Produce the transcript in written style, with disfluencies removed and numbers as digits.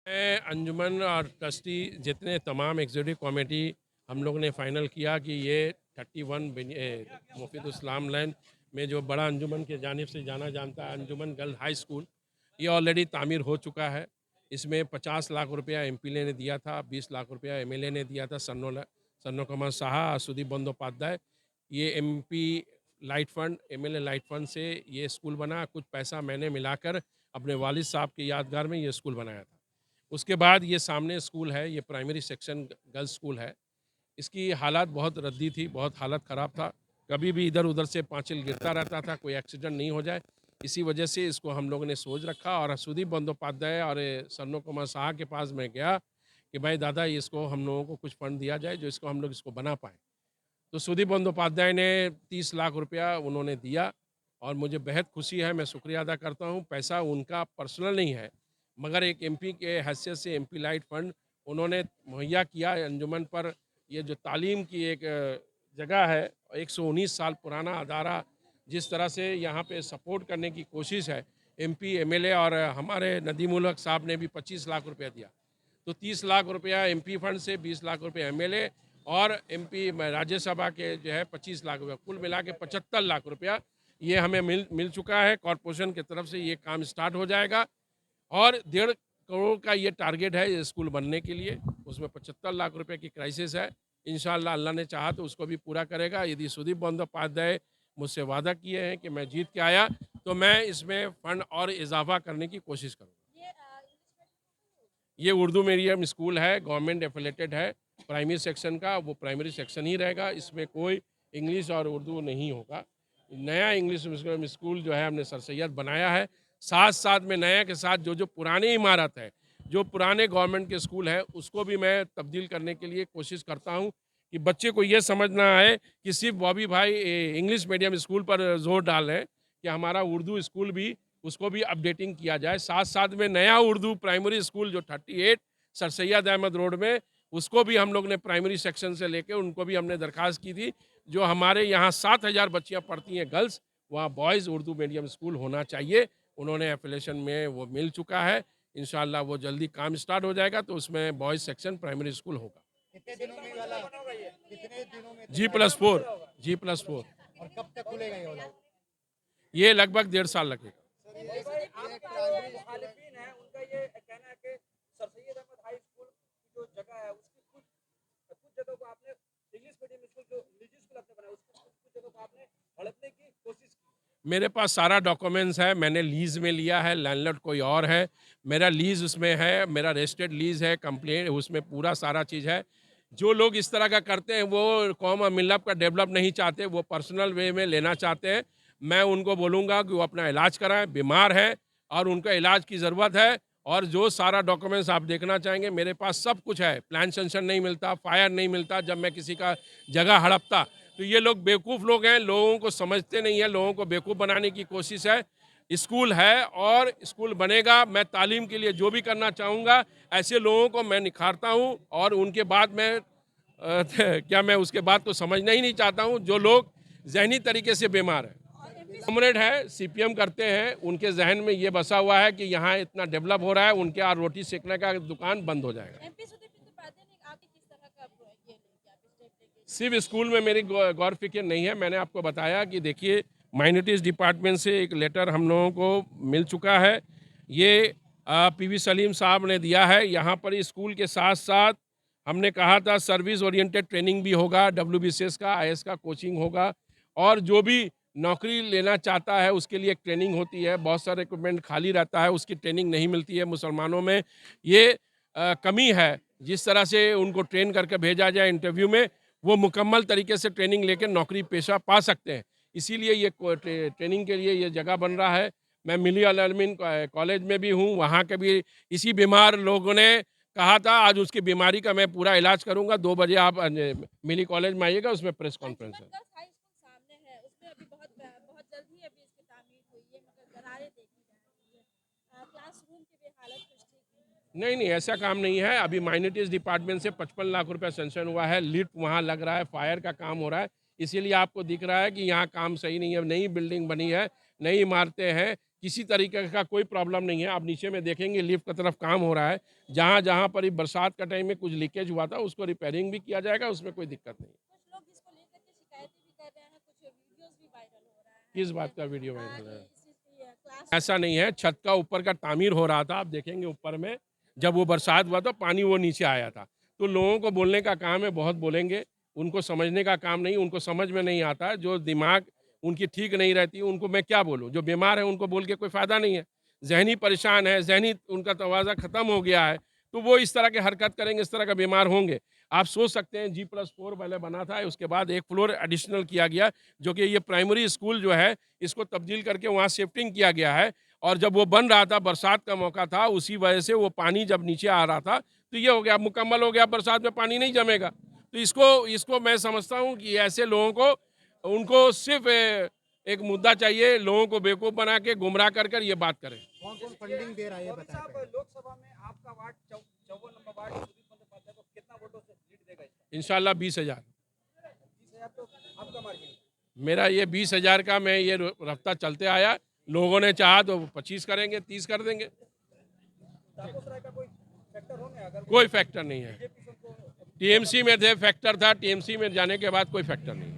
मैं अंजुमन और ट्रस्टी जितने तमाम एग्जीक्यूटिव कमेटी हम लोग ने फाइनल किया कि ये 31 मुफीद इस्लाम लैंड में जो बड़ा अंजुमन के जानिब से जाना जानता है अंजुमन गर्ल हाई स्कूल, ये ऑलरेडी तामीर हो चुका है। इसमें 50 लाख रुपया एमपीएलए ने दिया था, 20 लाख रुपया एमएलए ने दिया था, सन्नो कमल साहा और सुदीप बंदोपाध्याय। ये MP light fund, MLA light fund से ये स्कूल बना। कुछ पैसा मैंने मिलाकर अपने वालिद साहब की यादगार में ये स्कूल बनाया था। उसके बाद ये सामने स्कूल है, ये प्राइमरी सेक्शन गर्ल्स स्कूल है। इसकी हालात बहुत रद्दी थी, बहुत हालत ख़राब था। कभी भी इधर-उधर से पाँचिल गिरता रहता था, कोई एक्सीडेंट नहीं हो जाए। इसी वजह से इसको हम लोगों ने सोच रखा और सुदीप बंदोपाध्याय और सन्नो कुमार साहा के पास मैं गया कि भाई दादा इसको हम लोगों को कुछ फंड दिया जाए जो इसको हम लोग इसको बना पाएँ। तो सुदीप बंदोपाध्याय ने 30 लाख रुपया उन्होंने दिया और मुझे बेहद खुशी है, मैं शुक्रिया अदा करता हूँ। पैसा उनका पर्सनल नहीं है, मगर एक एमपी के हैसियत से एमपी लाइट फंड उन्होंने मुहैया किया है अंजुमन पर। ये जो तालीम की एक जगह है, 119 साल पुराना अदारा, जिस तरह से यहाँ पे सपोर्ट करने की कोशिश है, एमपी, एमएलए और हमारे नदीम उल हक साहब ने भी 25 लाख रुपया दिया। तो 30 लाख रुपया एमपी फंड से, 20 लाख रुपये एमएलए और एमपी राज्यसभा के जो है 25 लाख रुपया, कुल मिला के 75 लाख रुपया ये हमें मिल चुका है। कॉरपोरेशन की तरफ से ये काम स्टार्ट हो जाएगा और 1.5 करोड़ का ये टारगेट है ये स्कूल बनने के लिए। उसमें 75 लाख रुपए की क्राइसिस है। इंशाअल्लाह अल्लाह ने चाहा तो उसको भी पूरा करेगा। यदि सुदीप बंदोपाध्याय मुझसे वादा किए हैं कि मैं जीत के आया तो मैं इसमें फंड और इजाफा करने की कोशिश करूँगा। ये उर्दू मीडियम स्कूल है, गवर्नमेंट एफिलेटेड है। प्राइमरी सेक्शन का वो प्राइमरी सेक्शन ही रहेगा, इसमें कोई इंग्लिश और उर्दू नहीं होगा। नया इंग्लिश मीडियम स्कूल जो है हमने सर सैयद बनाया है। साथ-साथ में नया के साथ जो पुरानी इमारत है, जो पुराने गवर्नमेंट के स्कूल हैं, उसको भी मैं तब्दील करने के लिए कोशिश करता हूँ कि बच्चे को ये समझना है कि सिर्फ़ बॉबी भाई इंग्लिश मीडियम स्कूल पर ज़ोर डाल रहे हैं कि हमारा उर्दू स्कूल भी उसको भी अपडेटिंग किया जाए। साथ-साथ में नया उर्दू प्राइमरी स्कूल जो 38 सर सैयद अहमद रोड में, उसको भी हम लोग ने प्राइमरी सेक्शन से लेके उनको भी हमने दरख्वास्त की थी। जो हमारे यहाँ 7,000 बच्चियाँ पढ़ती हैं गर्ल्स, वहाँ बॉयज़ उर्दू मीडियम स्कूल होना चाहिए। उन्होंने एफ़िलिएशन में वो मिल चुका है। इंशाअल्लाह वो जल्दी काम स्टार्ट हो जाएगा तो उसमें बॉयज़ सेक्शन प्राइमरी स्कूल होगा। कितने दिनों में वाला कितने दिनों में तैयार G+4 G+4 और कब तक खुलेगा ये वाला? ये लगभग 1.5 साल लगेगा। भाई भाई आपका जो मुखालिफिन है उनका ये कहना है कि sir Syed Ahmad high school की जो जगह है उसकी कुछ कुछ जगह को आपने इंग्लिश मीडियम स्कूल जो निजी स्कूल आपने बनाया उसकी कुछ जगह को आपने हड़पने की कोशिश की। मेरे पास सारा डॉक्यूमेंट्स है, मैंने लीज़ में लिया है, लैंडलॉर्ड कोई और है, मेरा लीज़ उसमें है, मेरा रजिस्टर्ड लीज़ है, कंप्लेंट उसमें पूरा सारा चीज़ है। जो लोग इस तरह का करते हैं वो कौम और मिल्लत का डेवलप नहीं चाहते, वो पर्सनल वे में लेना चाहते हैं। मैं उनको बोलूँगा कि वो अपना इलाज कराएँ, बीमार हैं और उनका इलाज की ज़रूरत है और जो सारा डॉक्यूमेंट्स आप देखना चाहेंगे मेरे पास सब कुछ है। प्लान सेंशन नहीं मिलता, फायर नहीं मिलता जब मैं किसी का जगह हड़पता। तो ये लोग बेवकूफ़ लोग हैं, लोगों को समझते नहीं हैं, लोगों को बेवकूफ़ बनाने की कोशिश है। स्कूल है और स्कूल बनेगा, मैं तालीम के लिए जो भी करना चाहूँगा, ऐसे लोगों को मैं निखारता हूँ और उनके बाद मैं क्या मैं उसके बाद तो समझना ही नहीं चाहता हूँ, जो लोग ज़हनी तरीके से बीमार हैं। कॉमरेड है, सीपीएम करते हैं, उनके ज़हन में ये बसा हुआ है कि यहाँ इतना डेवलप हो रहा है, उनके यहाँ रोटी सेकने का दुकान बंद हो जाएगा। एमपी सुदीप बंदोपाध्याय ने आगे किस तरह का ये लेंगे आप स्टेप लेंगे? सिर्फ स्कूल में मेरी गौर फिक्र नहीं है। मैंने आपको बताया कि देखिए माइनॉरिटीज़ डिपार्टमेंट से एक लेटर हम लोगों को मिल चुका है। ये पीवी सलीम साहब ने दिया है। यहाँ पर स्कूल के साथ साथ हमने कहा था सर्विस ओरिएंटेड ट्रेनिंग भी होगा, डब्ल्यूबीसीएस का, आईएएस का कोचिंग होगा और जो भी नौकरी लेना चाहता है उसके लिए एक ट्रेनिंग होती है। बहुत सारा रिक्रूटमेंट खाली रहता है, उसकी ट्रेनिंग नहीं मिलती है। मुसलमानों में ये कमी है। जिस तरह से उनको ट्रेन करके भेजा जाए इंटरव्यू में, वो मुकम्मल तरीके से ट्रेनिंग लेकर नौकरी पेशा पा सकते हैं। इसीलिए ये ट्रेनिंग के लिए ये जगह बन रहा है। मैं मिली अल अमीन कॉलेज में भी हूँ, वहाँ के भी इसी बीमार लोगों ने कहा था आज उसकी बीमारी का मैं पूरा इलाज करूँगा। 2 बजे आप मिली कॉलेज में आइएगा, उसमें प्रेस कॉन्फ्रेंस अंजुमन है। गर्ल्स हाई स्कूल सामने है, उसमें अभी बहुत जल्द ही अभी इसकी तामीर हुई है मगर दरारें देखी जा रही है। क्लासरूम की भी हालत कुछ ठीक नहीं है। नहीं, नहीं, ऐसा काम नहीं है। अभी माइनॉरिटीज़ डिपार्टमेंट से 55 लाख रुपया सैंक्शन हुआ है। लिफ्ट वहाँ लग रहा है, फायर का काम हो रहा है। इसीलिए आपको दिख रहा है कि यहाँ काम सही नहीं है। नई बिल्डिंग बनी है, नई इमारतें हैं। किसी तरीके का कोई प्रॉब्लम नहीं है। आप नीचे में देखेंगे लिफ्ट की तरफ काम हो रहा है। जहाँ जहाँ पर बरसात का टाइम में कुछ लीकेज हुआ था उसको रिपेयरिंग भी किया जाएगा, उसमें कोई दिक्कत नहीं। कुछ लोग इसको लेकर के शिकायतें भी कर रहे हैं, कुछ वीडियोस भी वायरल हो रहा है किस बात का वीडियो वायरल है? क्लास ऐसा नहीं है, छत का ऊपर का तामीर हो रहा था। आप देखेंगे ऊपर में जब वो बरसात हुआ तो पानी वो नीचे आया था। तो लोगों को बोलने का काम है, बहुत बोलेंगे, उनको समझने का काम नहीं, उनको समझ में नहीं आता। जो दिमाग उनकी ठीक नहीं रहती उनको मैं क्या बोलूँ? जो बीमार है उनको बोल के कोई फ़ायदा नहीं है। ज़हनी परेशान है, ज़हनी उनका तवाज़ा ख़त्म हो गया है, तो वो इस तरह की हरकत करेंगे, इस तरह का बीमार होंगे। आप सोच सकते हैं G+4 पहले बना था, उसके बाद एक फ्लोर एडिशनल किया गया, जो कि ये प्राइमरी स्कूल जो है इसको तब्दील करके वहाँ शिफ्टिंग किया गया है। और जब वो बन रहा था, बरसात का मौका था, उसी वजह से वो पानी जब नीचे आ रहा था तो ये हो गया, मुकम्मल हो गया, बरसात में पानी नहीं जमेगा। तो इसको मैं समझता हूँ कि ऐसे लोगों को उनको सिर्फ एक मुद्दा चाहिए, लोगों को बेवकूफ़ बना के गुमराह कर कर ये बात करें। कौन कौन फंडिंग दे रहा है ये मोदी साहब, बताएं। लोकसभा में आपका ward 54 number ward Sudip Bandyopadhyay को कितना वोटों से लीड देगा इसका? इंशाल्लाह 20,000। 20,000 तो आपका मार्जिन। मेरा ये 20,000 का मैं ये रफ्ता चलते आया, लोगों ने चाहा तो 25 करेंगे, 30 कर देंगे, तापस राय का कोई फैक्टर हो गया अगर कोई फैक्टर नहीं है। बीजेपी को टीएमसी में थे, फैक्टर था, टीएमसी में जाने के बाद कोई फैक्टर नहीं है।